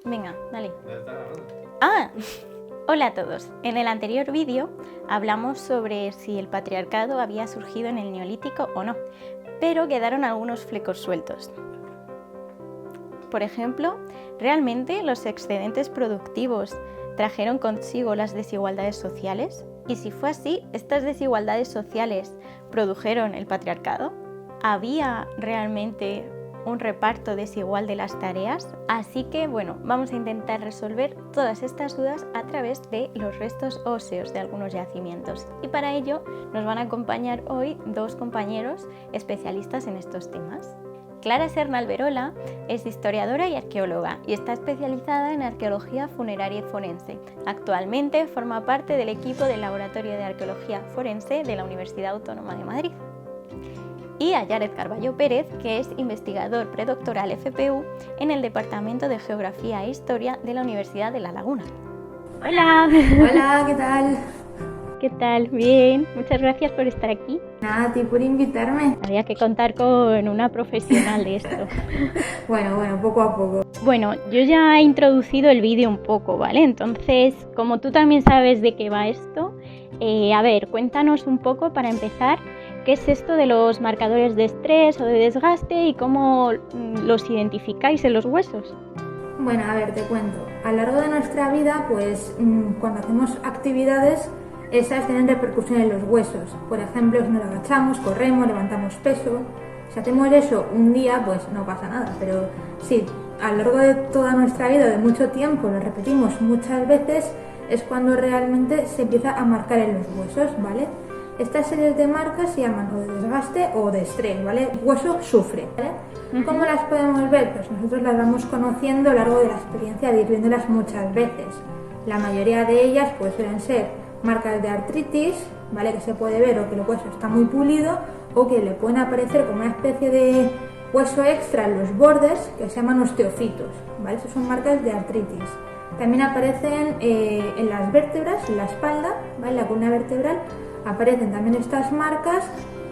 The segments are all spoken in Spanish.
Venga, dale. ¿Ya está grabando? ¡Ah! Hola a todos. En el anterior vídeo hablamos sobre si el patriarcado había surgido en el Neolítico o no, pero quedaron algunos flecos sueltos. Por ejemplo, ¿realmente los excedentes productivos trajeron consigo las desigualdades sociales? Y si fue así, ¿estas desigualdades sociales produjeron el patriarcado? ¿Había realmente un reparto desigual de las tareas? Así que bueno, vamos a intentar resolver todas estas dudas a través de los restos óseos de algunos yacimientos. Y para ello nos van a acompañar hoy dos compañeros especialistas en estos temas. Clara Serna-Alberola es historiadora y arqueóloga y está especializada en arqueología funeraria y forense. Actualmente forma parte del equipo del Laboratorio de Arqueología Forense de la Universidad Autónoma de Madrid. Y a Yared Carballo Pérez, que es investigador predoctoral FPU en el Departamento de Geografía e Historia de la Universidad de La Laguna. ¡Hola! Hola, ¿qué tal? ¿Qué tal? Bien, muchas gracias por estar aquí. Nada, a ti por invitarme. Había que contar con una profesional de esto. Bueno, poco a poco. Bueno, yo ya he introducido el vídeo un poco, ¿vale? Entonces, como tú también sabes de qué va esto, a ver, cuéntanos un poco para empezar, ¿qué es esto de los marcadores de estrés o de desgaste y cómo los identificáis en los huesos? Bueno, a ver, te cuento. A lo largo de nuestra vida, pues cuando hacemos actividades, esas tienen repercusión en los huesos. Por ejemplo, si nos agachamos, corremos, levantamos peso. Si hacemos eso un día, pues no pasa nada. Pero si a lo largo de toda nuestra vida, de mucho tiempo, lo repetimos muchas veces, es cuando realmente se empieza a marcar en los huesos, ¿vale? Estas series de marcas se llaman o de desgaste o de estrés, ¿vale? El hueso sufre, ¿vale? ¿Cómo las podemos ver? Pues nosotros las vamos conociendo a lo largo de la experiencia de ir viéndolas muchas veces. La mayoría de ellas pues suelen ser marcas de artritis, ¿vale? Que se puede ver o que el hueso está muy pulido o que le pueden aparecer como una especie de hueso extra en los bordes que se llaman osteofitos, ¿vale? Esas son marcas de artritis. También aparecen en las vértebras, en la espalda, ¿vale? En la columna vertebral aparecen también estas marcas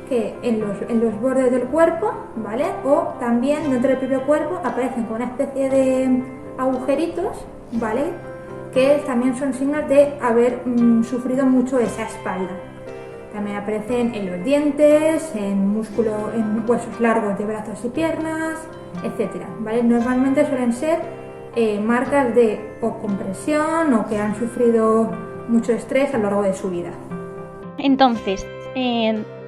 que en los bordes del cuerpo, ¿vale? O también dentro del propio cuerpo aparecen con una especie de agujeritos, ¿vale? Que también son signos de haber sufrido mucho esa espalda. También aparecen en los dientes, en huesos largos de brazos y piernas, etc., ¿vale? Normalmente suelen ser marcas de o compresión o que han sufrido mucho estrés a lo largo de su vida. Entonces,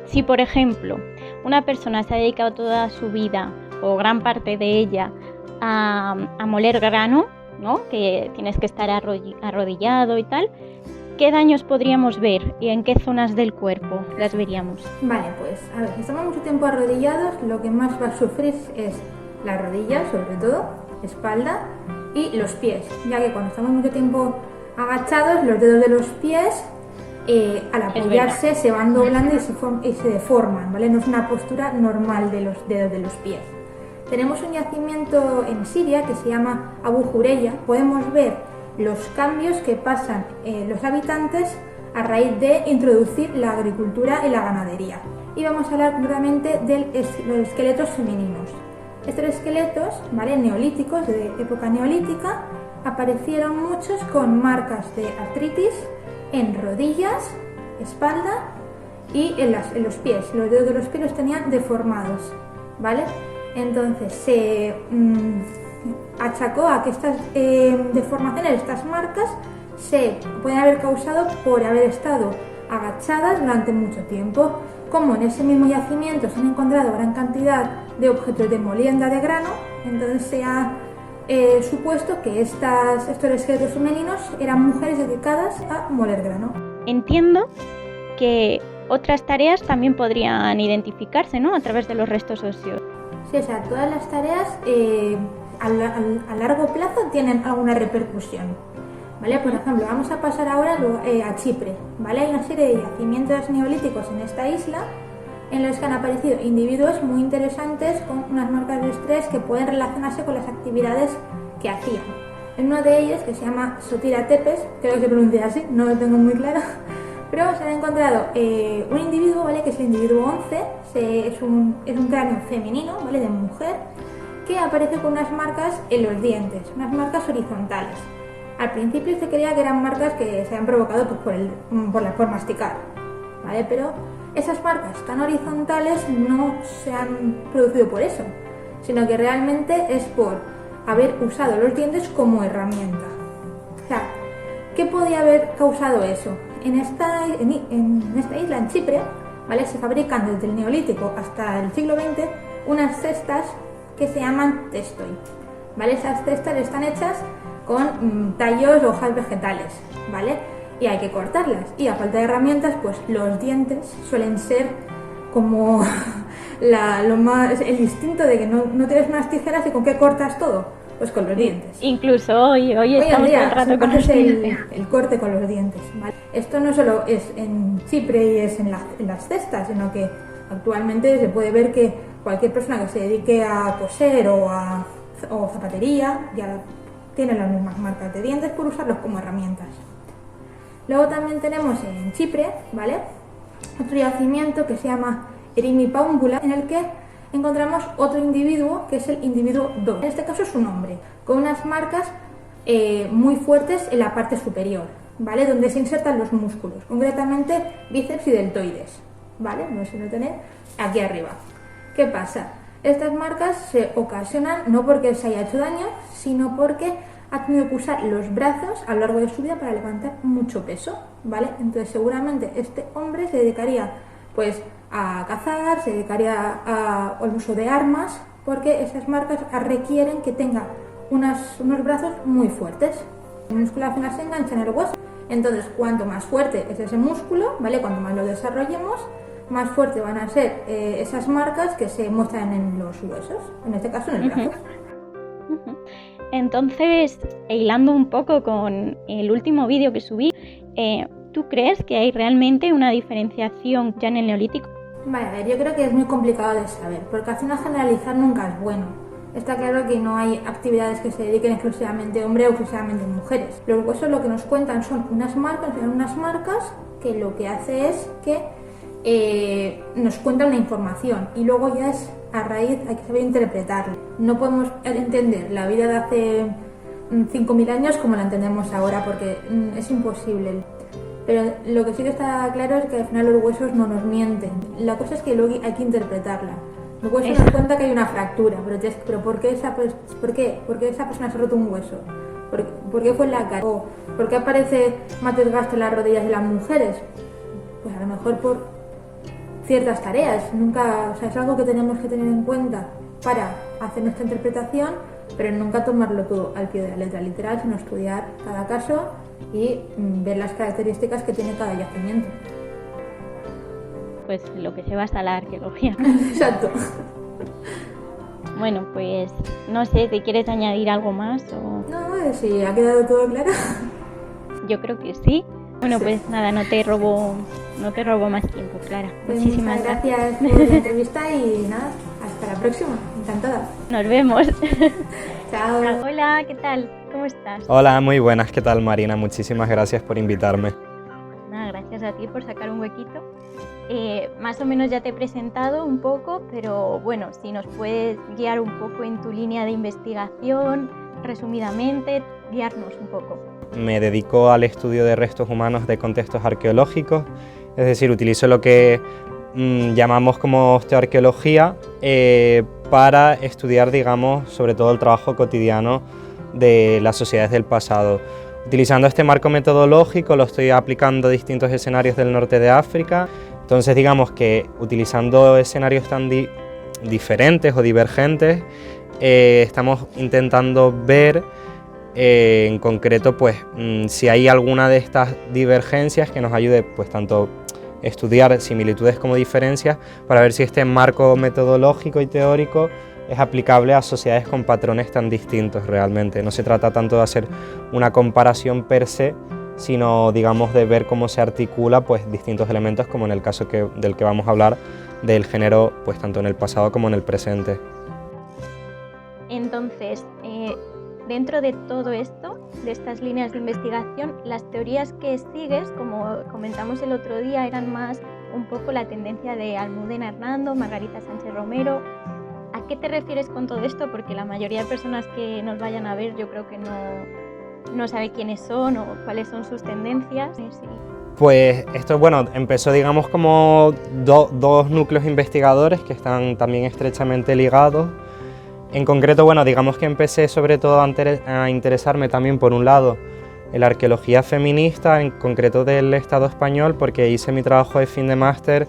si por ejemplo una persona se ha dedicado toda su vida o gran parte de ella a moler grano, ¿no? Que tienes que estar arrodillado y tal, ¿qué daños podríamos ver y en qué zonas del cuerpo las veríamos? Vale, pues a ver, si estamos mucho tiempo arrodillados, lo que más va a sufrir es las rodillas, sobre todo, espalda y los pies, ya que cuando estamos mucho tiempo agachados, los dedos de los pies al apoyarse se van doblando y se deforman, ¿vale? No es una postura normal de los dedos de los pies. Tenemos un yacimiento en Siria que se llama Abu Jureya. Podemos ver los cambios que pasan los habitantes a raíz de introducir la agricultura y la ganadería. Y vamos a hablar concretamente de los esqueletos femeninos. Estos esqueletos, ¿vale? Neolíticos, de época neolítica, aparecieron muchos con marcas de artritis en rodillas, espalda y en los pies. Los dedos de los pies los tenían deformados, ¿vale? Entonces se achacó a que estas deformaciones, estas marcas, se pueden haber causado por haber estado agachadas durante mucho tiempo. Como en ese mismo yacimiento se han encontrado gran cantidad de objetos de molienda de grano, entonces se ha supuesto que estos esqueletos femeninos eran mujeres dedicadas a moler grano. Entiendo que otras tareas también podrían identificarse, ¿no? A través de los restos óseos. Sí, o sea, todas las tareas a largo plazo tienen alguna repercusión, ¿vale? Por ejemplo, vamos a pasar ahora a Chipre, ¿vale? Hay una serie de yacimientos neolíticos en esta isla en los que han aparecido individuos muy interesantes con unas marcas de estrés que pueden relacionarse con las actividades que hacían. En uno de ellos, que se llama Sotira Tepes, creo que se pronuncia así, no lo tengo muy claro, pero se han encontrado un individuo, ¿vale? Que es el individuo 11, es un cráneo femenino, ¿vale? De mujer, que aparece con unas marcas en los dientes, unas marcas horizontales. Al principio se creía que eran marcas que se han provocado por masticar, ¿vale? Pero esas marcas tan horizontales no se han producido por eso, sino que realmente es por haber usado los dientes como herramienta. O sea, ¿qué podía haber causado eso? En esta isla, en Chipre, ¿vale? Se fabrican desde el Neolítico hasta el siglo XX unas cestas que se llaman testoi, ¿vale? Esas cestas están hechas con tallos o hojas vegetales, ¿vale? Y hay que cortarlas. Y a falta de herramientas, pues los dientes suelen ser como el instinto de que no tienes unas tijeras y con qué cortas todo, pues con los dientes. Incluso hoy estamos todo el rato con los dientes. El corte con los dientes, ¿vale? Esto no solo es en Chipre y es en las cestas, sino que actualmente se puede ver que cualquier persona que se dedique a coser o zapatería ya tiene las mismas marcas de dientes por usarlos como herramientas. Luego también tenemos en Chipre, ¿vale?, otro yacimiento que se llama Erimi Paumbula, en el que encontramos otro individuo, que es el individuo Do. En este caso es un hombre, con unas marcas muy fuertes en la parte superior, ¿vale?, donde se insertan los músculos, concretamente bíceps y deltoides, ¿vale?, no se lo tenéis aquí arriba. ¿Qué pasa? Estas marcas se ocasionan no porque se haya hecho daño, sino porque ha tenido que usar los brazos a lo largo de su vida para levantar mucho peso, ¿vale? Entonces seguramente este hombre se dedicaría pues a cazar, se dedicaría al uso de armas, porque esas marcas requieren que tenga unos brazos muy fuertes. El músculo al final se engancha en el hueso, entonces cuanto más fuerte es ese músculo, ¿vale?, cuanto más lo desarrollemos, más fuerte van a ser esas marcas que se muestran en los huesos, en este caso en el brazo. Entonces, hilando un poco con el último vídeo que subí, ¿tú crees que hay realmente una diferenciación ya en el Neolítico? Vale, a ver, yo creo que es muy complicado de saber, porque al final generalizar nunca es bueno. Está claro que no hay actividades que se dediquen exclusivamente a hombres o exclusivamente a mujeres. Los huesos lo que nos cuentan son unas marcas que lo que hace es que nos cuentan una información y luego ya es a raíz, hay que saber interpretarla. No podemos entender la vida de hace 5.000 años como la entendemos ahora, porque es imposible. Pero lo que sí que está claro es que al final los huesos no nos mienten. La cosa es que luego hay que interpretarla. Los huesos nos cuenta que hay una fractura, pero ¿por qué esa persona se ha roto un hueso? ¿Por qué fue en la cara? ¿O por qué aparece más desgaste en las rodillas de las mujeres? Pues a lo mejor por ciertas tareas. Es algo que tenemos que tener en cuenta para hacer nuestra interpretación, pero nunca tomarlo todo al pie de la letra literal, sino estudiar cada caso y ver las características que tiene cada yacimiento. Pues lo que se va a la arqueología. Exacto. Bueno, pues no sé, ¿te quieres añadir algo más? No, si ha quedado todo claro. Yo creo que sí. Bueno, sí. Pues nada, no te robo más tiempo, Clara. Pues muchísimas gracias por la entrevista y nada, hasta la próxima. Encantada. Nos vemos. Chao. Hola, ¿qué tal? ¿Cómo estás? Hola, muy buenas. ¿Qué tal, Marina? Muchísimas gracias por invitarme. Nada, gracias a ti por sacar un huequito. Más o menos ya te he presentado un poco, pero bueno, si nos puedes guiar un poco en tu línea de investigación, resumidamente, guiarnos un poco. Me dedico al estudio de restos humanos de contextos arqueológicos, es decir, utilizo lo que llamamos como osteoarqueología para estudiar, digamos, sobre todo el trabajo cotidiano de las sociedades del pasado. Utilizando este marco metodológico lo estoy aplicando a distintos escenarios del norte de África. Entonces, digamos que utilizando escenarios tan diferentes o divergentes, estamos intentando ver en concreto pues, si hay alguna de estas divergencias que nos ayude pues, tanto a estudiar similitudes como diferencias para ver si este marco metodológico y teórico es aplicable a sociedades con patrones tan distintos realmente. No se trata tanto de hacer una comparación per se, sino digamos de ver cómo se articula pues, distintos elementos, como en el caso del que vamos a hablar, del género pues, tanto en el pasado como en el presente. Entonces, dentro de todo esto, de estas líneas de investigación, las teorías que sigues, como comentamos el otro día, eran más un poco la tendencia de Almudena Hernando, Margarita Sánchez Romero. ¿A qué te refieres con todo esto? Porque la mayoría de personas que nos vayan a ver yo creo que no sabe quiénes son o cuáles son sus tendencias. Sí. Pues esto, bueno, empezó digamos como dos núcleos investigadores que están también estrechamente ligados. En concreto, bueno, digamos que empecé sobre todo a interesarme también por un lado en la arqueología feminista, en concreto del Estado español, porque hice mi trabajo de fin de máster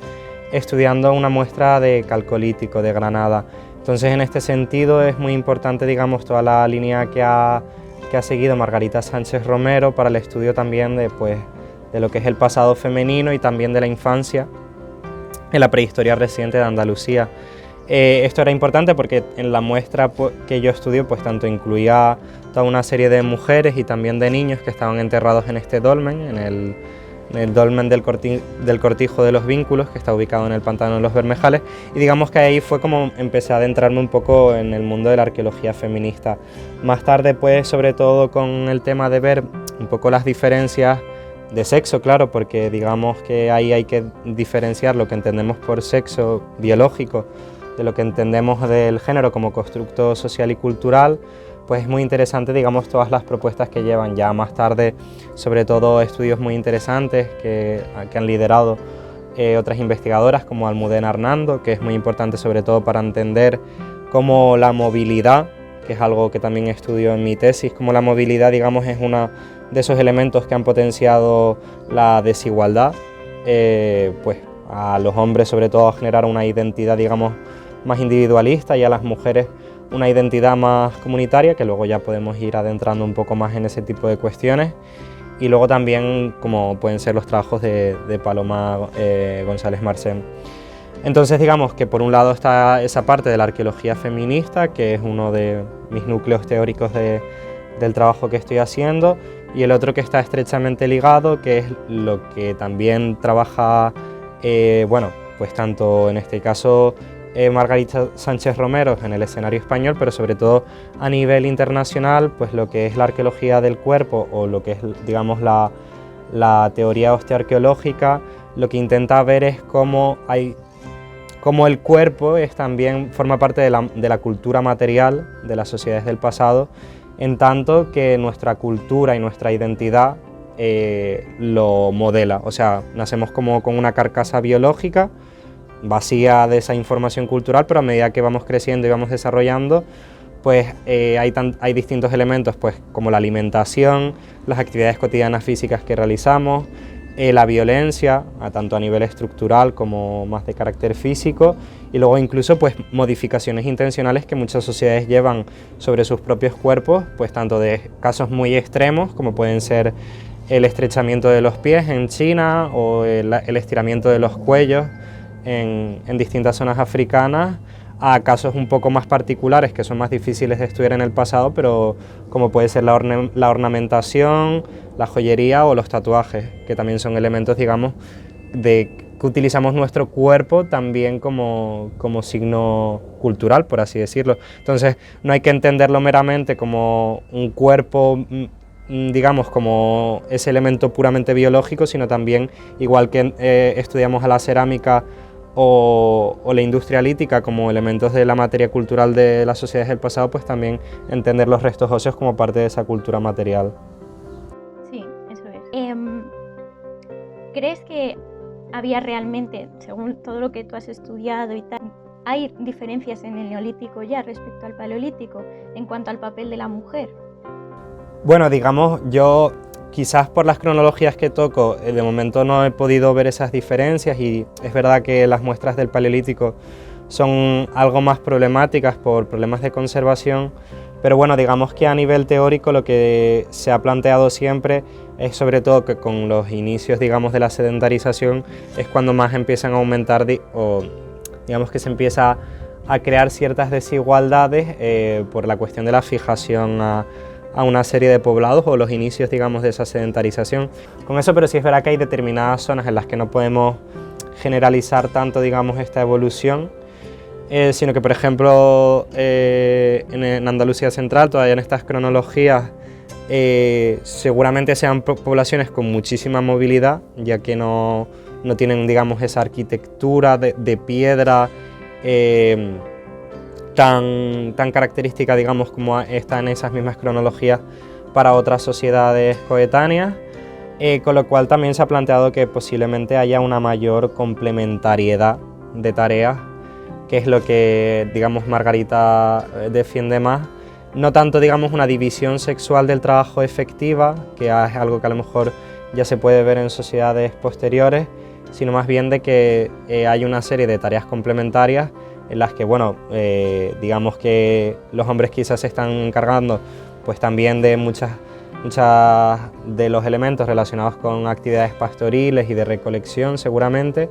estudiando una muestra de Calcolítico de Granada. Entonces, en este sentido es muy importante, digamos, toda la línea que ha seguido Margarita Sánchez Romero para el estudio también de lo que es el pasado femenino y también de la infancia en la prehistoria reciente de Andalucía. Esto era importante porque en la muestra que yo estudio pues tanto incluía toda una serie de mujeres y también de niños que estaban enterrados en este dolmen, en el dolmen del Cortijo de los Vínculos, que está ubicado en el Pantano de los Bermejales, y digamos que ahí fue como empecé a adentrarme un poco en el mundo de la arqueología feminista. Más tarde pues sobre todo con el tema de ver un poco las diferencias de sexo, claro, porque digamos que ahí hay que diferenciar lo que entendemos por sexo biológico de lo que entendemos del género como constructo social y cultural. Pues es muy interesante, digamos, todas las propuestas que llevan ya más tarde, sobre todo estudios muy interesantes que han liderado otras investigadoras como Almudena Hernando, que es muy importante sobre todo para entender cómo la movilidad, que es algo que también estudio en mi tesis, cómo la movilidad, digamos, es uno de esos elementos que han potenciado la desigualdad, pues a los hombres sobre todo a generar una identidad, digamos, más individualista y a las mujeres una identidad más comunitaria, que luego ya podemos ir adentrando un poco más en ese tipo de cuestiones. Y luego también como pueden ser los trabajos de Paloma González Marsén. Entonces digamos que por un lado está esa parte de la arqueología feminista, que es uno de mis núcleos teóricos del trabajo que estoy haciendo, y el otro que está estrechamente ligado, que es lo que también trabaja, bueno, pues tanto en este caso Margarita Sánchez Romero en el escenario español, pero sobre todo a nivel internacional, pues lo que es la arqueología del cuerpo o lo que es, digamos, la teoría osteoarqueológica, lo que intenta ver es cómo el cuerpo también forma parte de la cultura material de las sociedades del pasado, en tanto que nuestra cultura y nuestra identidad lo modela. O sea, nacemos como con una carcasa biológica vacía de esa información cultural, pero a medida que vamos creciendo y vamos desarrollando, pues hay distintos elementos, pues como la alimentación, las actividades cotidianas físicas que realizamos, la violencia, tanto a nivel estructural como más de carácter físico, y luego incluso pues modificaciones intencionales que muchas sociedades llevan sobre sus propios cuerpos, pues tanto de casos muy extremos como pueden ser el estrechamiento de los pies en China o el estiramiento de los cuellos en distintas zonas africanas, a casos un poco más particulares que son más difíciles de estudiar en el pasado, pero como puede ser la ornamentación, la joyería o los tatuajes, que también son elementos, digamos, que utilizamos nuestro cuerpo también como signo cultural, por así decirlo. Entonces no hay que entenderlo meramente como un cuerpo, digamos, como ese elemento puramente biológico, sino también, igual que estudiamos a la cerámica o la industria lítica como elementos de la materia cultural de las sociedades del pasado, pues también entender los restos óseos como parte de esa cultura material. Sí, eso es. ¿Crees que había realmente, según todo lo que tú has estudiado y tal, hay diferencias en el Neolítico ya respecto al Paleolítico en cuanto al papel de la mujer? Bueno, digamos, yo quizás por las cronologías que toco, de momento no he podido ver esas diferencias, y es verdad que las muestras del Paleolítico son algo más problemáticas por problemas de conservación, pero bueno, digamos que a nivel teórico lo que se ha planteado siempre es sobre todo que con los inicios, digamos, de la sedentarización es cuando más empiezan a aumentar o digamos que se empieza a crear ciertas desigualdades por la cuestión de la fijación a una serie de poblados o los inicios, digamos, de esa sedentarización. Con eso, pero sí es verdad que hay determinadas zonas en las que no podemos generalizar tanto, digamos, esta evolución, sino que, por ejemplo, en Andalucía Central, todavía en estas cronologías, seguramente sean poblaciones con muchísima movilidad, ya que no tienen, digamos, esa arquitectura de piedra tan característica, digamos, como está en esas mismas cronologías para otras sociedades coetáneas, con lo cual también se ha planteado que posiblemente haya una mayor complementariedad de tareas, que es lo que, digamos, Margarita defiende más. No tanto, digamos, una división sexual del trabajo efectiva, que es algo que a lo mejor ya se puede ver en sociedades posteriores, sino más bien de que hay una serie de tareas complementarias en las que, bueno, digamos que los hombres quizás se están encargando pues también de muchas de los elementos relacionados con actividades pastoriles y de recolección seguramente,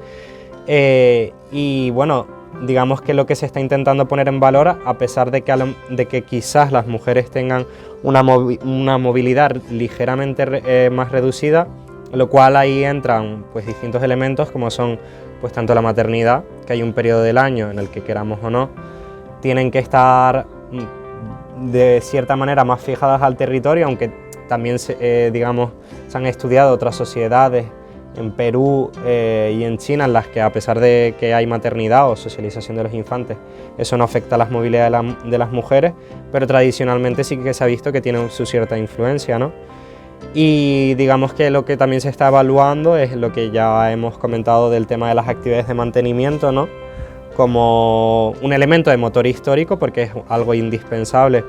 y bueno, digamos que lo que se está intentando poner en valor, a pesar de que quizás las mujeres tengan una movilidad ligeramente más reducida, lo cual ahí entran pues distintos elementos como son pues tanto la maternidad, que hay un periodo del año en el que, queramos o no, tienen que estar de cierta manera más fijadas al territorio, aunque también digamos, se han estudiado otras sociedades en Perú y en China en las que, a pesar de que hay maternidad o socialización de los infantes, eso no afecta a las movilidades de las mujeres, pero tradicionalmente sí que se ha visto que tiene su cierta influencia, ¿no? Y digamos que lo que también se está evaluando es lo que ya hemos comentado del tema de las actividades de mantenimiento, ¿no? Como un elemento de motor histórico, porque es algo indispensable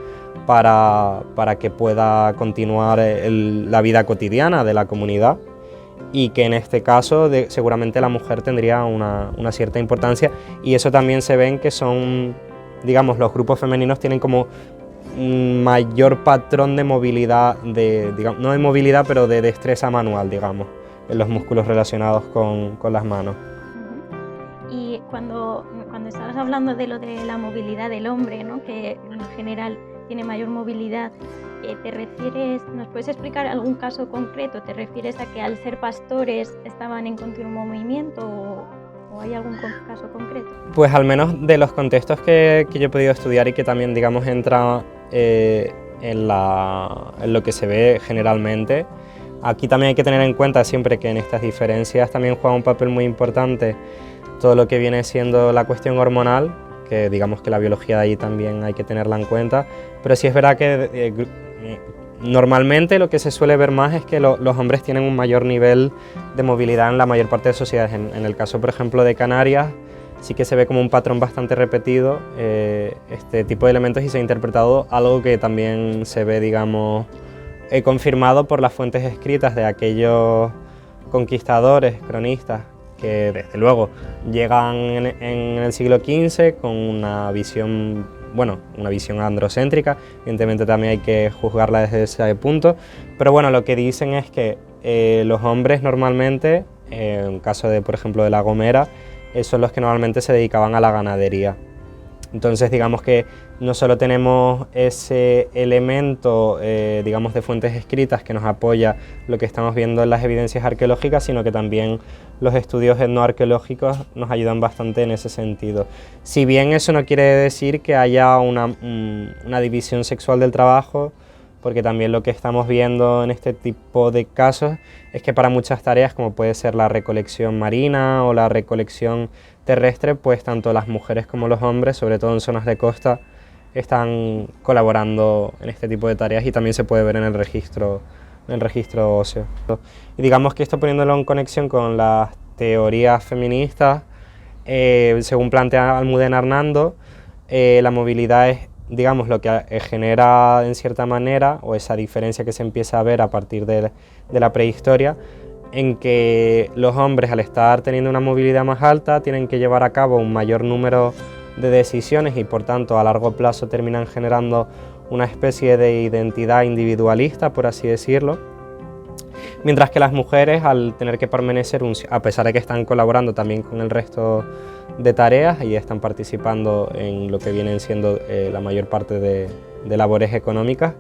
para que pueda continuar la vida cotidiana de la comunidad, y que en este caso seguramente la mujer tendría una cierta importancia, y eso también se ve en que son, digamos, los grupos femeninos tienen como un mayor patrón de movilidad, digamos, no de movilidad, pero de destreza manual, digamos, en los músculos relacionados con las manos. Y cuando estabas hablando de lo de la movilidad del hombre, ¿no? Que en general tiene mayor movilidad, ¿te refieres, nos puedes explicar algún caso concreto? ¿Te refieres a que al ser pastores estaban en continuo movimiento o hay algún caso concreto? Pues al menos de los contextos que yo he podido estudiar y que también, digamos, entra en lo que se ve generalmente, aquí también hay que tener en cuenta siempre que en estas diferencias también juega un papel muy importante todo lo que viene siendo la cuestión hormonal, que digamos que la biología de ahí también hay que tenerla en cuenta, pero sí es verdad que normalmente lo que se suele ver más es que los hombres tienen un mayor nivel de movilidad en la mayor parte de sociedades. En el caso, por ejemplo, de Canarias, sí que se ve como un patrón bastante repetido este tipo de elementos, y se ha interpretado algo que también se ve, digamos, confirmado por las fuentes escritas de aquellos conquistadores, cronistas, que desde luego llegan en el siglo XV con una visión, bueno, una visión androcéntrica. Evidentemente también hay que juzgarla desde ese punto, pero bueno, lo que dicen es que los hombres normalmente, en caso de, por ejemplo, de La Gomera, son los que normalmente se dedicaban a la ganadería. Entonces, digamos que no solo tenemos ese elemento, digamos, de fuentes escritas que nos apoya lo que estamos viendo en las evidencias arqueológicas, sino que también los estudios etnoarqueológicos nos ayudan bastante en ese sentido. Si bien eso no quiere decir que haya una división sexual del trabajo, porque también lo que estamos viendo en este tipo de casos es que para muchas tareas, como puede ser la recolección marina o la recolección terrestre, pues tanto las mujeres como los hombres, sobre todo en zonas de costa, están colaborando en este tipo de tareas, y también se puede ver en el registro óseo. Y digamos que esto, poniéndolo en conexión con las teorías feministas, según plantea Almudena Hernando, la movilidad es, digamos, lo que genera en cierta manera, o esa diferencia que se empieza a ver a partir de la prehistoria, en que los hombres, al estar teniendo una movilidad más alta, tienen que llevar a cabo un mayor número de decisiones y por tanto a largo plazo terminan generando una especie de identidad individualista, por así decirlo, mientras que las mujeres, al tener que permanecer, a pesar de que están colaborando también con el resto de tareas y están participando en lo que vienen siendo la mayor parte de labores económicas,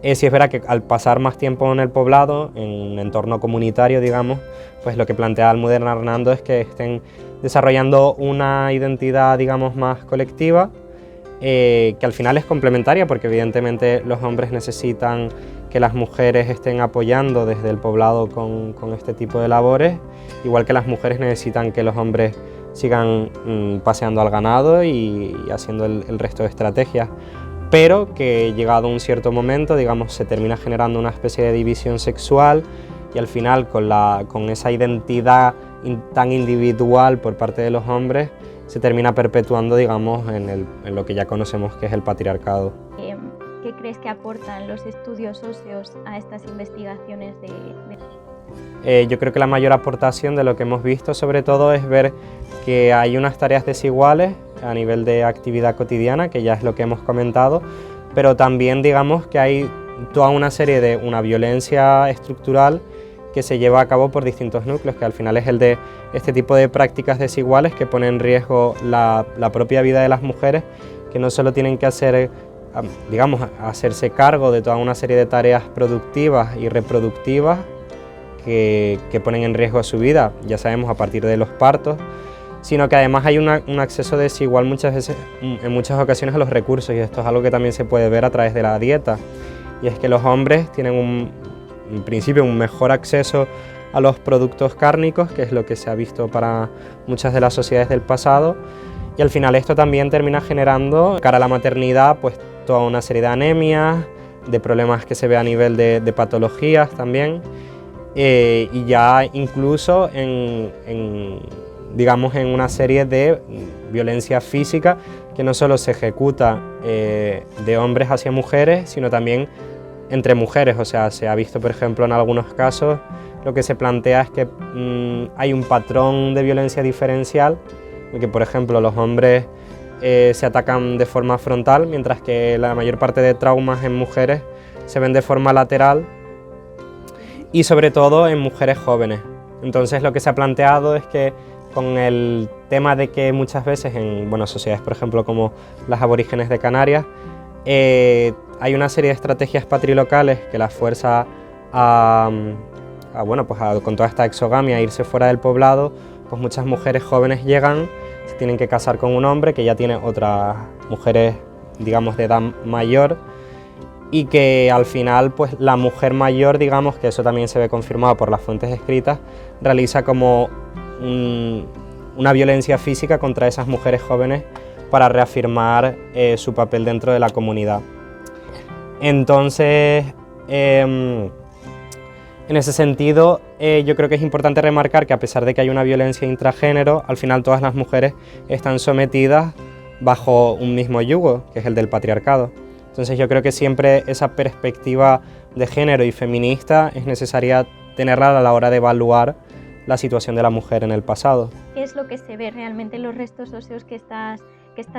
sí es verdad que al pasar más tiempo en el poblado, en un entorno comunitario, digamos, pues lo que plantea Almudena Hernando es que estén desarrollando una identidad, digamos, más colectiva, que al final es complementaria, porque evidentemente los hombres necesitan que las mujeres estén apoyando desde el poblado con este tipo de labores, igual que las mujeres necesitan que los hombres sigan paseando al ganado y haciendo el resto de estrategias, pero que llegado a un cierto momento, digamos, se termina generando una especie de división sexual y al final con esa identidad tan individual por parte de los hombres se termina perpetuando, digamos, en lo que ya conocemos que es el patriarcado. ¿Qué crees que aportan los estudios óseos a estas investigaciones Yo creo que la mayor aportación de lo que hemos visto sobre todo es ver que hay unas tareas desiguales a nivel de actividad cotidiana, que ya es lo que hemos comentado, pero también digamos que hay toda una serie de una violencia estructural que se lleva a cabo por distintos núcleos, que al final es el de este tipo de prácticas desiguales que ponen en riesgo la propia vida de las mujeres, que no solo tienen que hacer, digamos, hacerse cargo de toda una serie de tareas productivas y reproductivas que ponen en riesgo su vida, ya sabemos, a partir de los partos, sino que además hay un acceso desigual muchas veces, en muchas ocasiones, a los recursos, y esto es algo que también se puede ver a través de la dieta, y es que los hombres tienen en principio un mejor acceso a los productos cárnicos, que es lo que se ha visto para muchas de las sociedades del pasado, y al final esto también termina generando, cara a la maternidad, pues toda una serie de anemias, de problemas que se ve a nivel de patologías también, y ya incluso digamos, en una serie de violencia física que no solo se ejecuta de hombres hacia mujeres, sino también entre mujeres. O sea, se ha visto, por ejemplo, en algunos casos, lo que se plantea es que hay un patrón de violencia diferencial, en que, por ejemplo, los hombres se atacan de forma frontal, mientras que la mayor parte de traumas en mujeres se ven de forma lateral, y sobre todo en mujeres jóvenes. Entonces lo que se ha planteado es que con el tema de que muchas veces en sociedades, por ejemplo, como las aborígenes de Canarias, hay una serie de estrategias patrilocales que las fuerza con toda esta exogamia a irse fuera del poblado, pues muchas mujeres jóvenes llegan, se tienen que casar con un hombre que ya tiene otras mujeres, digamos, de edad mayor, y que al final pues la mujer mayor, digamos, que eso también se ve confirmado por las fuentes escritas, realiza como una violencia física contra esas mujeres jóvenes para reafirmar su papel dentro de la comunidad. Entonces, en ese sentido, yo creo que es importante remarcar que a pesar de que hay una violencia intragénero, al final todas las mujeres están sometidas bajo un mismo yugo, que es el del patriarcado. Entonces yo creo que siempre esa perspectiva de género y feminista es necesaria tenerla a la hora de evaluar la situación de la mujer en el pasado. ¿Qué es lo que se ve realmente en los restos óseos que estás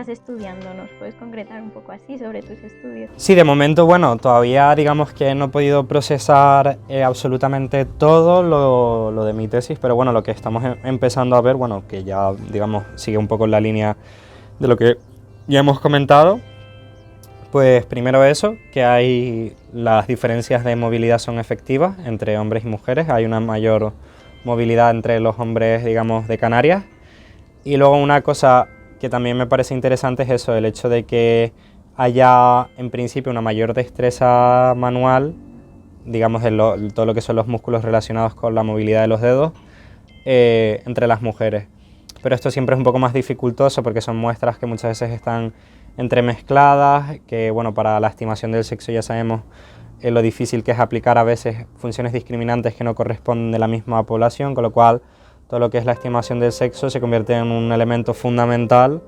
estudiando? ¿Nos puedes concretar un poco así sobre tus estudios? Sí, de momento, todavía digamos que no he podido procesar absolutamente todo lo de mi tesis, pero lo que estamos empezando a ver, que ya digamos sigue un poco en la línea de lo que ya hemos comentado. Pues primero eso, que hay las diferencias de movilidad son efectivas entre hombres y mujeres, hay una mayor movilidad entre los hombres, digamos, de Canarias. Y luego una cosa que también me parece interesante es eso, el hecho de que haya en principio una mayor destreza manual, digamos, todo lo que son los músculos relacionados con la movilidad de los dedos, entre las mujeres. Pero esto siempre es un poco más dificultoso porque son muestras que muchas veces están entremezcladas, que para la estimación del sexo ya sabemos lo difícil que es aplicar a veces funciones discriminantes que no corresponden de la misma población, con lo cual todo lo que es la estimación del sexo se convierte en un elemento fundamental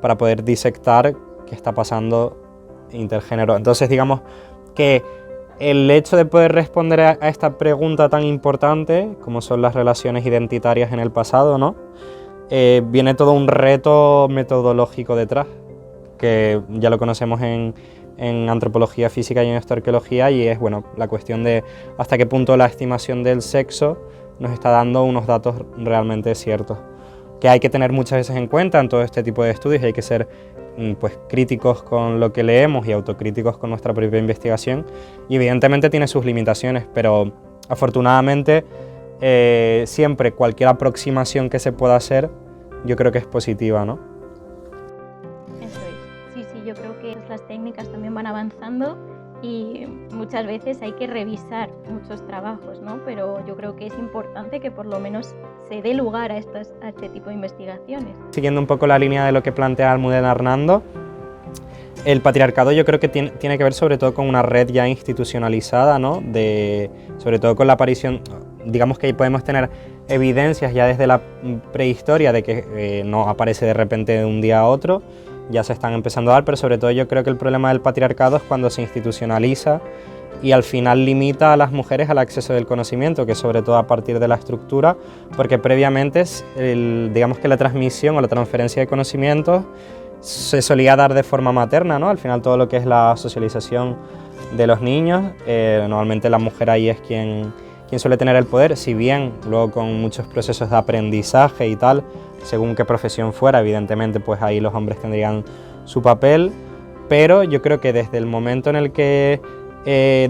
para poder disectar qué está pasando intergénero. Entonces digamos que el hecho de poder responder a esta pregunta tan importante, como son las relaciones identitarias en el pasado, ¿no? Viene todo un reto metodológico detrás, que ya lo conocemos en antropología física y en arqueología, y es la cuestión de hasta qué punto la estimación del sexo nos está dando unos datos realmente ciertos, que hay que tener muchas veces en cuenta en todo este tipo de estudios, y hay que ser críticos con lo que leemos y autocríticos con nuestra propia investigación, y evidentemente tiene sus limitaciones, pero afortunadamente siempre cualquier aproximación que se pueda hacer yo creo que es positiva, ¿no? Eso es. Sí, yo creo que las técnicas también van avanzando y muchas veces hay que revisar muchos trabajos, ¿no? Pero yo creo que es importante que por lo menos se dé lugar a este tipo de investigaciones. Siguiendo un poco la línea de lo que plantea Almudena Hernando, el patriarcado yo creo que tiene que ver sobre todo con una red ya institucionalizada, ¿no? Sobre todo con la aparición, digamos que ahí podemos tener evidencias ya desde la prehistoria de que no aparece de repente de un día a otro, ya se están empezando a dar, pero sobre todo yo creo que el problema del patriarcado es cuando se institucionaliza y al final limita a las mujeres al acceso del conocimiento, que sobre todo a partir de la estructura, porque previamente digamos que la transmisión o la transferencia de conocimientos se solía dar de forma materna, ¿no? Al final todo lo que es la socialización de los niños, normalmente la mujer ahí es quien suele tener el poder, si bien luego con muchos procesos de aprendizaje y tal, según qué profesión fuera, evidentemente pues ahí los hombres tendrían su papel, pero yo creo que desde el momento en el que,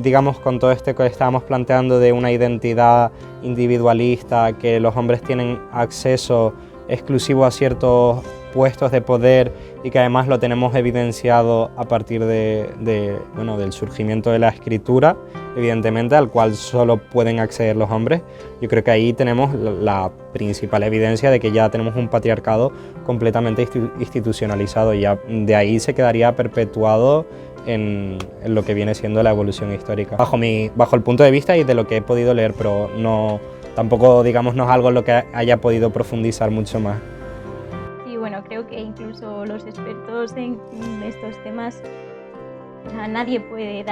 digamos, con todo esto que estábamos planteando de una identidad individualista, que los hombres tienen acceso exclusivo a ciertos puestos de poder y que además lo tenemos evidenciado a partir del surgimiento de la escritura, evidentemente, al cual solo pueden acceder los hombres. Yo creo que ahí tenemos la principal evidencia de que ya tenemos un patriarcado completamente institucionalizado y ya de ahí se quedaría perpetuado en lo que viene siendo la evolución histórica. Bajo el punto de vista y de lo que he podido leer, pero tampoco, digamos, no es algo en lo que haya podido profundizar mucho más. Sí, bueno, creo que incluso los expertos en estos temas, nadie puede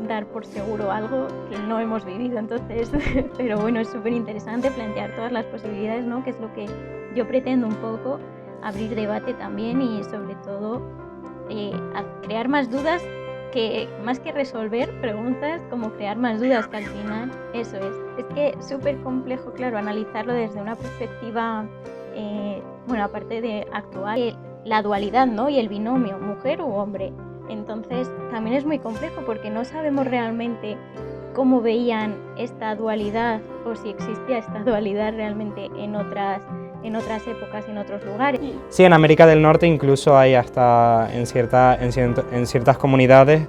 dar por seguro algo que no hemos vivido, entonces, pero bueno, es súper interesante plantear todas las posibilidades, ¿no? Que es lo que yo pretendo un poco, abrir debate también y sobre todo crear más dudas, que más que resolver preguntas, como crear más dudas, que al final eso es que es súper complejo, claro, analizarlo desde una perspectiva, bueno, aparte de actual, la dualidad, ¿no? Y el binomio mujer u hombre. Entonces también es muy complejo porque no sabemos realmente cómo veían esta dualidad o si existía esta dualidad realmente en otras épocas, en otros lugares. Sí, en América del Norte incluso hay hasta en ciertas comunidades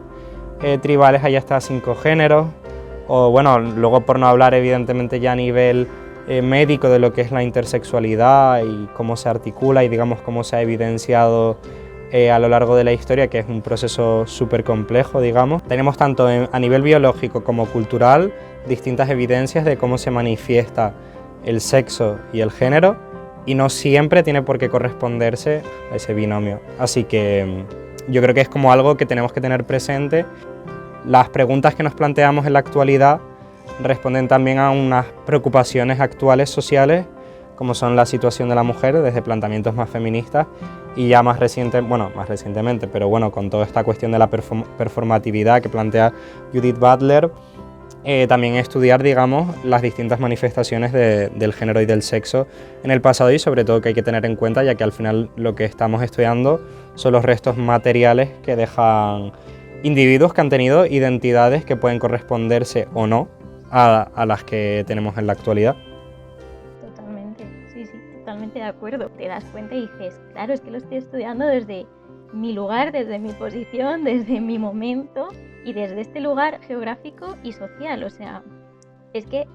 tribales hay hasta 5 géneros, o bueno, luego por no hablar evidentemente ya a nivel médico de lo que es la intersexualidad y cómo se articula y digamos cómo se ha evidenciado a lo largo de la historia, que es un proceso súper complejo, digamos. Tenemos tanto a nivel biológico como cultural distintas evidencias de cómo se manifiesta el sexo y el género y no siempre tiene por qué corresponderse a ese binomio. Así que yo creo que es como algo que tenemos que tener presente. Las preguntas que nos planteamos en la actualidad responden también a unas preocupaciones actuales sociales, como son la situación de la mujer desde planteamientos más feministas y ya más recientemente, pero bueno, con toda esta cuestión de la performatividad que plantea Judith Butler, también estudiar, digamos, las distintas manifestaciones del género y del sexo en el pasado y sobre todo que hay que tener en cuenta, ya que al final lo que estamos estudiando son los restos materiales que dejan individuos que han tenido identidades que pueden corresponderse o no a las que tenemos en la actualidad. Sí, totalmente de acuerdo. Te das cuenta y dices, claro, es que lo estoy estudiando desde mi lugar, desde mi posición, desde mi momento y desde este lugar geográfico y social. O sea, es que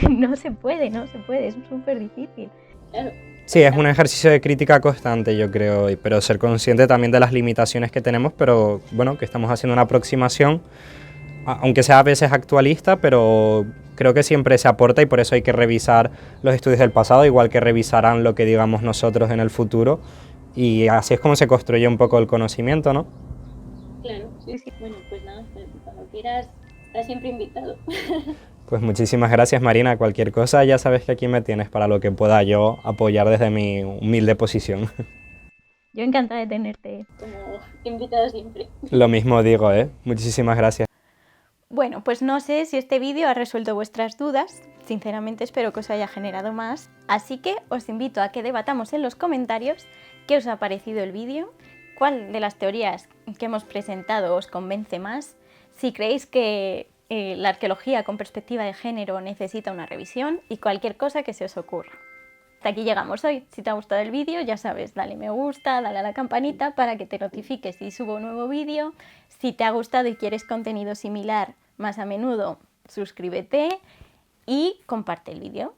no se puede, es súper difícil. Claro. Sí, es un ejercicio de crítica constante, yo creo, pero ser consciente también de las limitaciones que tenemos, pero bueno, que estamos haciendo una aproximación, aunque sea a veces actualista, pero creo que siempre se aporta y por eso hay que revisar los estudios del pasado, igual que revisarán lo que digamos nosotros en el futuro, y así es como se construye un poco el conocimiento, ¿no? Claro, sí. Bueno, pues nada, cuando quieras, estás siempre invitado. Pues muchísimas gracias, Marina. Cualquier cosa ya sabes que aquí me tienes para lo que pueda yo apoyar desde mi humilde posición. Yo encantada de tenerte como invitado siempre. Lo mismo digo, Muchísimas gracias. Bueno, pues no sé si este vídeo ha resuelto vuestras dudas. Sinceramente espero que os haya generado más. Así que os invito a que debatamos en los comentarios qué os ha parecido el vídeo, cuál de las teorías que hemos presentado os convence más, si creéis que la arqueología con perspectiva de género necesita una revisión y cualquier cosa que se os ocurra. hasta aquí llegamos hoy. Si te ha gustado el vídeo, ya sabes, dale me gusta, dale a la campanita para que te notifique si subo un nuevo vídeo. Si te ha gustado y quieres contenido similar más a menudo, suscríbete y comparte el vídeo.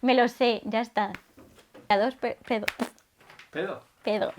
Me lo sé, ya está. ¿Pedo? Pedo.